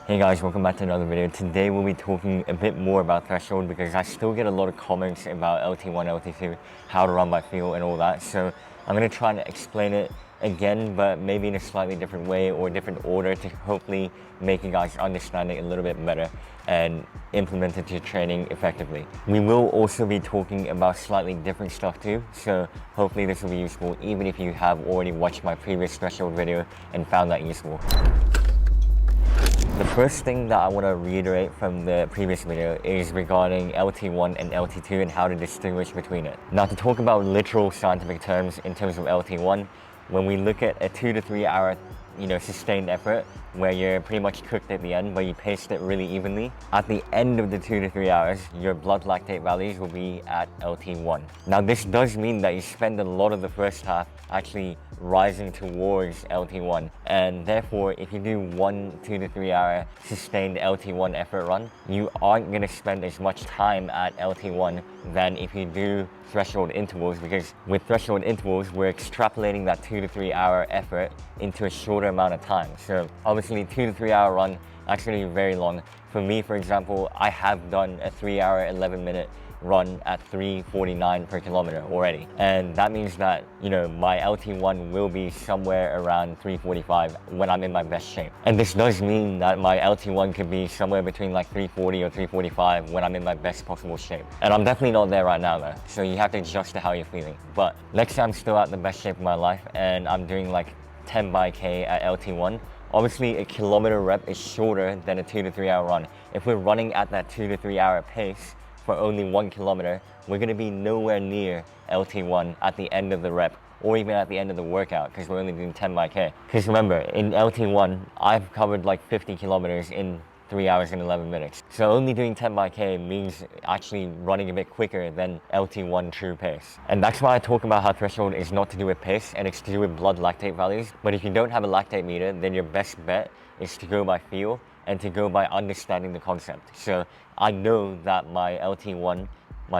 Hey guys, welcome back to another video. Today we'll be talking a bit more about threshold because I still get a lot of comments about LT1, LT2, how to run by feel and all that. So I'm going to try and explain it again, but maybe in a slightly different way or different order to hopefully make you guys understand it a little bit better and implement it to your training effectively. We will also be talking about slightly different stuff too, so hopefully this will be useful even if you have already watched my previous threshold video and found that useful. The first thing that I want to reiterate from the previous video is regarding LT1 and LT2 and how to distinguish between it. Now, to talk about literal scientific terms in terms of LT1, when we look at a 2 to 3 hour sustained effort where you're pretty much cooked at the end, but you paced it really evenly. At the end of the 2 to 3 hours, your blood lactate values will be at LT1. Now, this does mean that you spend a lot of the first half actually rising towards LT1, and therefore if you do 1 2 to 3 hour sustained LT1 effort run, you aren't going to spend as much time at LT1 than if you do threshold intervals, because with threshold intervals we're extrapolating that 2 to 3 hour effort into a shorter amount of time. So obviously 2 to 3 hour run actually very long. For me, for example, I have done a 3 hour 11-minute run at 3:49 per kilometer already, and that means that my LT1 will be somewhere around 3:45 when I'm in my best shape. And this does mean that my LT1 could be somewhere between like 3:40 or 3:45 when I'm in my best possible shape, and I'm definitely not there right now though, so you have to adjust to how you're feeling. But let's say I'm still at the best shape of my life and I'm doing like 10 by K at LT1. Obviously a kilometer rep is shorter than a 2 to 3 hour run. If we're running at that 2 to 3 hour pace for only 1 kilometer, we're going to be nowhere near LT1 at the end of the rep or even at the end of the workout, because we're only doing 10 by K. Because remember, in LT1 I've covered like 50 kilometers in 3 hours and 11 minutes. So only doing 10 by K means actually running a bit quicker than LT1 true pace. And that's why I talk about how threshold is not to do with pace and it's to do with blood lactate values. But if you don't have a lactate meter, then your best bet is to go by feel and to go by understanding the concept. So I know that my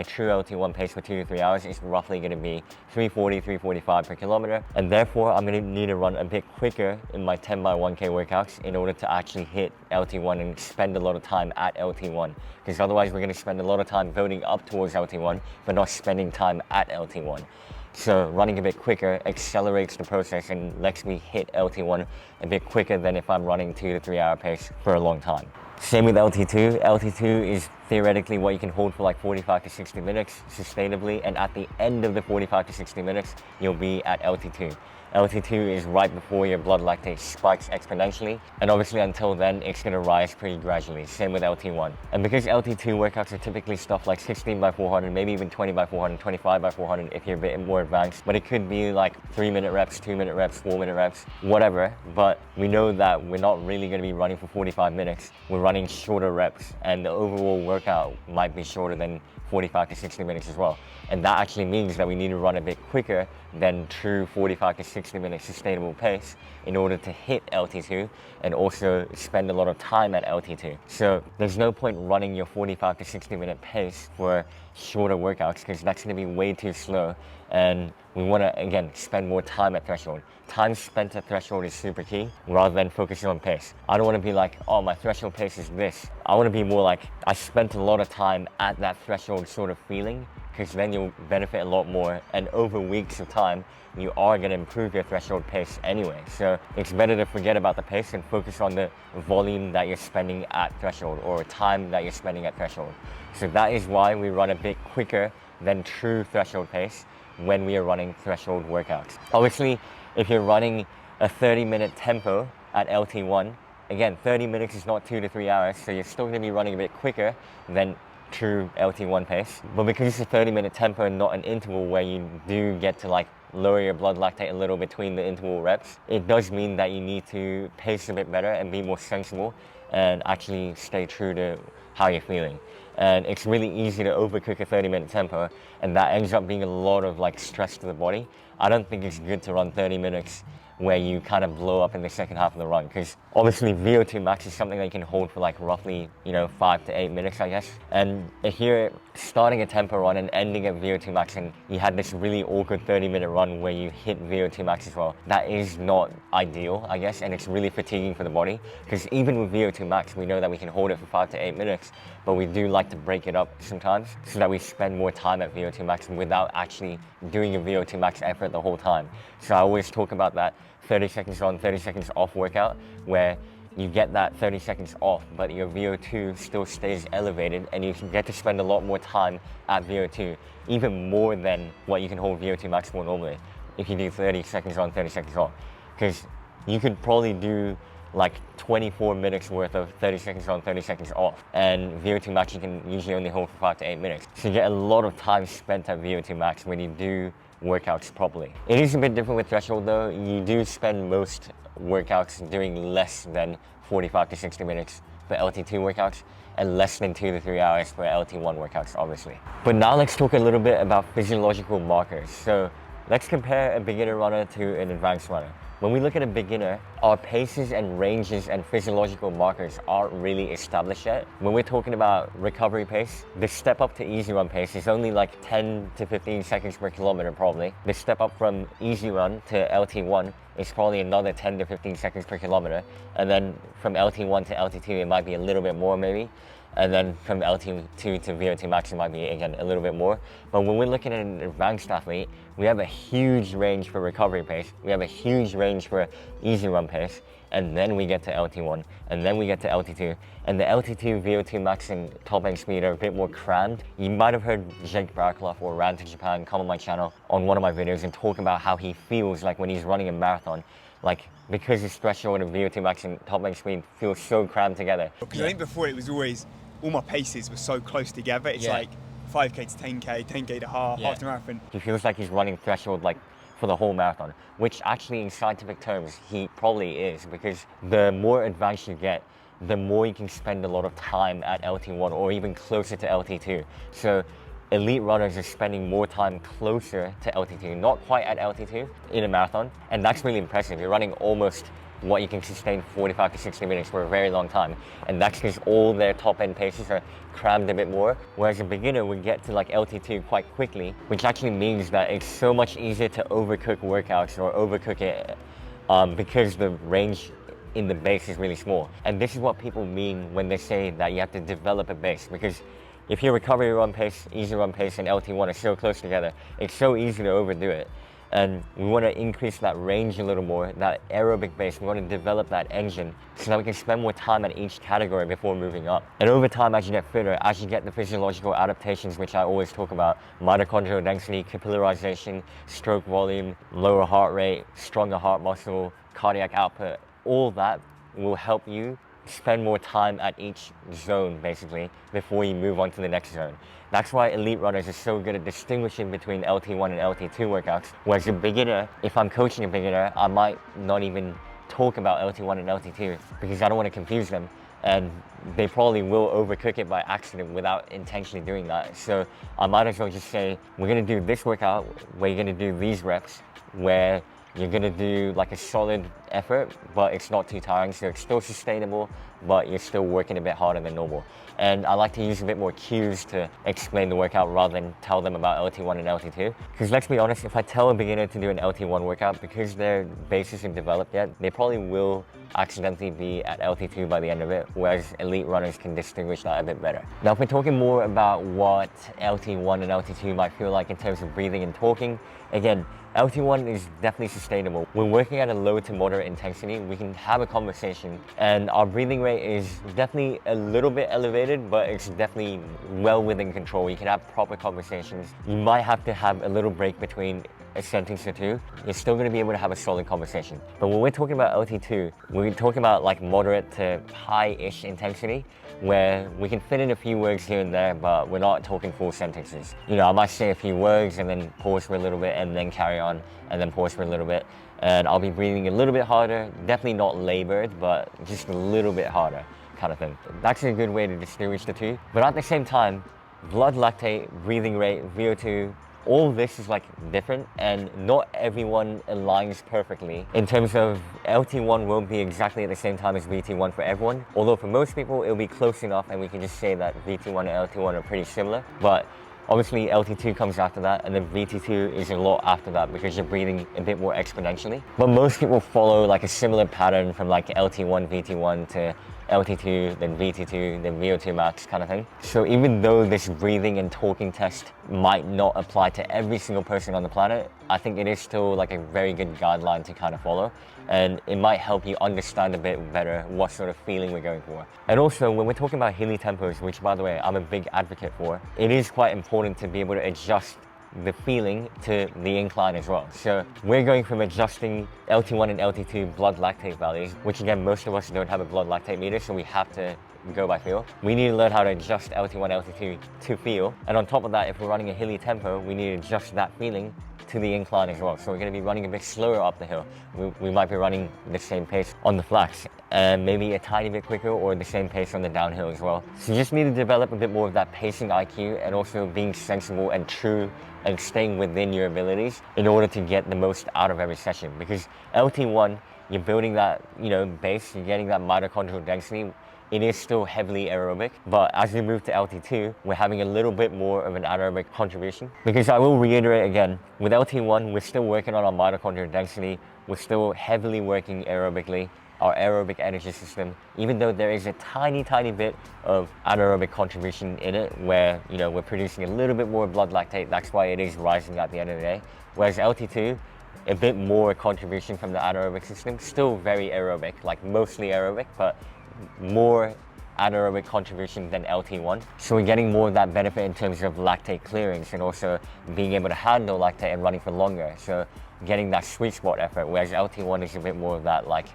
true LT1 pace for 2 to 3 hours is roughly going to be 3:40, 3:45 per kilometer, and therefore I'm going to need to run a bit quicker in my 10 by 1K workouts in order to actually hit LT1 and spend a lot of time at LT1, because otherwise we're going to spend a lot of time building up towards LT1 but not spending time at LT1. So running a bit quicker accelerates the process and lets me hit LT1 a bit quicker than if I'm running 2 to 3 hour pace for a long time. Same with LT2. LT2 is theoretically what you can hold for like 45 to 60 minutes sustainably, and at the end of the 45 to 60 minutes, you'll be at LT2. LT2 is right before your blood lactate spikes exponentially, and obviously until then, it's going to rise pretty gradually. Same with LT1. And because LT2 workouts are typically stuff like 16 by 400, maybe even 20 by 400, 25 by 400 if you're a bit more advanced, but it could be like 3-minute reps, 2-minute reps, 4-minute reps, whatever. But we know that we're not really going to be running for 45 minutes. We're running shorter reps, and the overall workout might be shorter than 45 to 60 minutes as well. And that actually means that we need to run a bit quicker than true 45 to 60 minute sustainable pace in order to hit LT2 and also spend a lot of time at LT2. So there's no point running your 45 to 60 minute pace for shorter workouts, because that's going to be way too slow, and we want to again spend more time at threshold. Time spent at threshold is super key rather than focusing on pace. I don't want to be like, oh, my threshold pace is this. I want to be more like, I spent a lot of time at that threshold sort of feeling, because then you'll benefit a lot more, and over weeks of time you are going to improve your threshold pace anyway. So it's better to forget about the pace and focus on the volume that you're spending at threshold or time that you're spending at threshold. So that is why we run a bit quicker than true threshold pace when we are running threshold workouts. Obviously, if you're running a 30-minute tempo at LT1, again, 30 minutes is not 2 to 3 hours, so you're still going to be running a bit quicker than true LT1 pace. But because it's a 30-minute tempo and not an interval where you do get to like lower your blood lactate a little between the interval reps, it does mean that you need to pace a bit better and be more sensible and actually stay true to how you're feeling. And it's really easy to overcook a 30-minute tempo, and that ends up being a lot of like stress to the body. I don't think it's good to run 30 minutes where you kind of blow up in the second half of the run, because obviously VO2 max is something that you can hold for like roughly, 5 to 8 minutes, I guess. And if you're starting a tempo run and ending at VO2 max and you had this really awkward 30-minute run where you hit VO2 max as well, that is not ideal, I guess, and it's really fatiguing for the body, because even with VO2 max, we know that we can hold it for 5 to 8 minutes, but we do like to break it up sometimes so that we spend more time at VO2 max without actually doing a VO2 max effort the whole time. So I always talk about that 30 seconds on, 30 seconds off workout, where you get that 30 seconds off, but your VO2 still stays elevated and you can get to spend a lot more time at VO2, even more than what you can hold VO2 max for normally if you do 30 seconds on, 30 seconds off. Because you could probably do like 24 minutes worth of 30 seconds on, 30 seconds off, and VO2 max you can usually only hold for 5 to 8 minutes. So you get a lot of time spent at VO2 max when you do workouts properly. It is a bit different with threshold though. You do spend most workouts doing less than 45 to 60 minutes for LT2 workouts and less than 2 to 3 hours for LT1 workouts, obviously. But now let's talk a little bit about physiological markers. So let's compare a beginner runner to an advanced runner. When we look at a beginner, our paces and ranges and physiological markers aren't really established yet. When we're talking about recovery pace, the step up to easy run pace is only like 10 to 15 seconds per kilometer probably. The step up from easy run to LT1 is probably another 10 to 15 seconds per kilometer. And then from LT1 to LT2, it might be a little bit more maybe. And then from LT2 to VO2 max, it might be, again, a little bit more. But when we're looking at an advanced athlete, we have a huge range for recovery pace. We have a huge range for easy run pace. And then we get to LT1, and then we get to LT2. And the LT2, VO2 max, and top end speed are a bit more crammed. You might have heard Jake Barkloff or Ran to Japan come on my channel on one of my videos and talk about how he feels like when he's running a marathon. Like, because his threshold and VO2 max and top end speed feel so crammed together. Because I think before it was always, all my paces were so close together. It's like 5K to 10K, 10K to half, half to marathon. He feels like he's running threshold like for the whole marathon, which actually in scientific terms, he probably is, because the more advanced you get, the more you can spend a lot of time at LT1 or even closer to LT2. So elite runners are spending more time closer to LT2, not quite at LT2 in a marathon. And that's really impressive. You're running almost what you can sustain 45 to 60 minutes for a very long time. And that's because all their top end paces are crammed a bit more. Whereas a beginner would get to like LT2 quite quickly, which actually means that it's so much easier to overcook workouts or overcook it because the range in the base is really small. And this is what people mean when they say that you have to develop a base, because if your recovery run pace, easy run pace, and LT1 are so close together, it's so easy to overdo it. And we want to increase that range a little more, that aerobic base. We want to develop that engine so that we can spend more time at each category before moving up. And over time, as you get fitter, as you get the physiological adaptations, which I always talk about, mitochondrial density, capillarization, stroke volume, lower heart rate, stronger heart muscle, cardiac output, all that will help you spend more time at each zone basically before you move on to the next zone. That's why elite runners are so good at distinguishing between LT1 and LT2 workouts. Whereas a beginner, if I'm coaching a beginner, I might not even talk about LT1 and LT2 because I don't want to confuse them, and they probably will overcook it by accident without intentionally doing that. So I might as well just say, we're going to do this workout where you're going to do these reps, where you're going to do like a solid effort, but it's not too tiring, so it's still sustainable, but you're still working a bit harder than normal. And I like to use a bit more cues to explain the workout rather than tell them about LT1 and LT2. Because let's be honest, if I tell a beginner to do an LT1 workout, because their base isn't developed yet, they probably will accidentally be at LT2 by the end of it, whereas elite runners can distinguish that a bit better. Now, if we're talking more about what LT1 and LT2 might feel like in terms of breathing and talking, again, LT1 is definitely sustainable. When working at a low to moderate intensity, we can have a conversation, and our breathing rate is definitely a little bit elevated, but it's definitely well within control. You can have proper conversations. You might have to have a little break between a sentence or two. You're still going to be able to have a solid conversation. But when we're talking about LT2, we're talking about like moderate to high-ish intensity, where we can fit in a few words here and there, but we're not talking full sentences. You know, I might say a few words and then pause for a little bit and then carry on and then pause for a little bit. And I'll be breathing a little bit harder, definitely not labored, but just a little bit harder kind of thing. That's a good way to distinguish the two. But at the same time, blood lactate, breathing rate, VO2, all this is like different, and not everyone aligns perfectly. In terms of LT1 won't be exactly at the same time as VT1 for everyone, although for most people it'll be close enough and we can just say that VT1 and LT1 are pretty similar. But obviously LT2 comes after that, and then VT2 is a lot after that because you're breathing a bit more exponentially. But most people follow like a similar pattern from like LT1, VT1 to LT2, then VT2, then VO2 max kind of thing. So even though this breathing and talking test might not apply to every single person on the planet, I think it is still like a very good guideline to kind of follow. And it might help you understand a bit better what sort of feeling we're going for. And also, when we're talking about heli tempos, which by the way, I'm a big advocate for, it is quite important to be able to adjust the feeling to the incline as well. So we're going from adjusting LT1 and LT2 blood lactate values, which again, most of us don't have a blood lactate meter, so we have to go by feel. We need to learn how to adjust LT1, LT2 to feel. And on top of that, if we're running a hilly tempo, we need to adjust that feeling to the incline as well. So we're going to be running a bit slower up the hill. We might be running the same pace on the flats and maybe a tiny bit quicker, or the same pace on the downhill as well. So you just need to develop a bit more of that pacing IQ and also being sensible and true and staying within your abilities in order to get the most out of every session. Because LT1, you're building that, base, you're getting that mitochondrial density. It is still heavily aerobic, but as we move to LT2, we're having a little bit more of an anaerobic contribution. Because I will reiterate again, with LT1, we're still working on our mitochondrial density, we're still heavily working aerobically, our aerobic energy system, even though there is a tiny bit of anaerobic contribution in it where, we're producing a little bit more blood lactate, that's why it is rising at the end of the day. Whereas LT2, a bit more contribution from the anaerobic system, still very aerobic, like mostly aerobic, but more anaerobic contribution than LT1. So we're getting more of that benefit in terms of lactate clearance and also being able to handle lactate and running for longer. So getting that sweet spot effort, whereas LT1 is a bit more of that like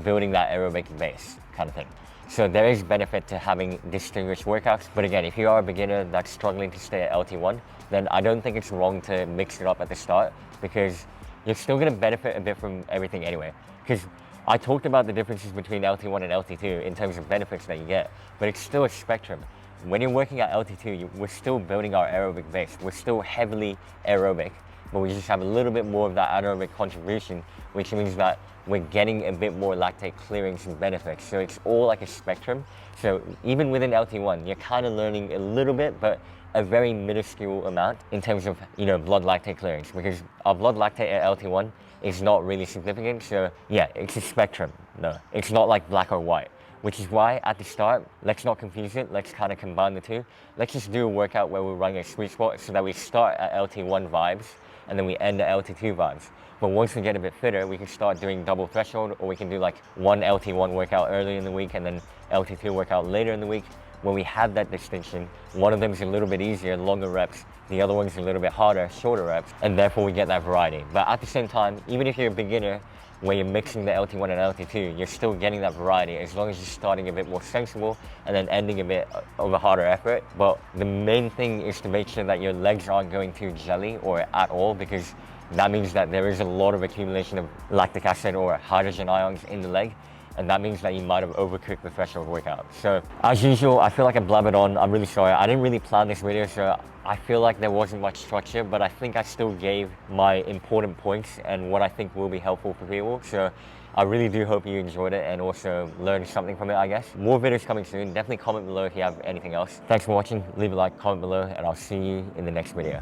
building that aerobic base kind of thing. So there is benefit to having distinguished workouts. But again, if you are a beginner that's struggling to stay at LT1, then I don't think it's wrong to mix it up at the start, because you're still gonna benefit a bit from everything anyway. Because I talked about the differences between LT1 and LT2 in terms of benefits that you get, but it's still a spectrum. When you're working at LT2, we're still building our aerobic base. We're still heavily aerobic, but we just have a little bit more of that anaerobic contribution, which means that we're getting a bit more lactate clearance and benefits. So it's all like a spectrum. So even within LT1, you're kind of learning a little bit, but a very minuscule amount in terms of, blood lactate clearance, because our blood lactate at LT1 is not really significant. So yeah, it's a spectrum. No, it's not like black or white, which is why at the start, let's not confuse it. Let's kind of combine the two. Let's just do a workout where we're running a sweet spot so that we start at LT1 vibes and then we end at LT2 vibes. But once we get a bit fitter, we can start doing double threshold, or we can do like one LT1 workout early in the week and then LT2 workout later in the week. When we have that distinction, one of them is a little bit easier, longer reps, the other one's a little bit harder, shorter reps, and therefore we get that variety. But at the same time, even if you're a beginner where you're mixing the LT1 and LT2, you're still getting that variety as long as you're starting a bit more sensible and then ending a bit of a harder effort. But the main thing is to make sure that your legs aren't going too jelly or at all, because that means that there is a lot of accumulation of lactic acid or hydrogen ions in the leg. And that means that you might have overcooked the threshold workout. So as usual, I feel like I blabbered on. I'm really sorry. I didn't really plan this video, so I feel like there wasn't much structure, but I think I still gave my important points and what I think will be helpful for people. So I really do hope you enjoyed it and also learned something from it, I guess. More videos coming soon. Definitely comment below if you have anything else. Thanks for watching. Leave a like, comment below, and I'll see you in the next video.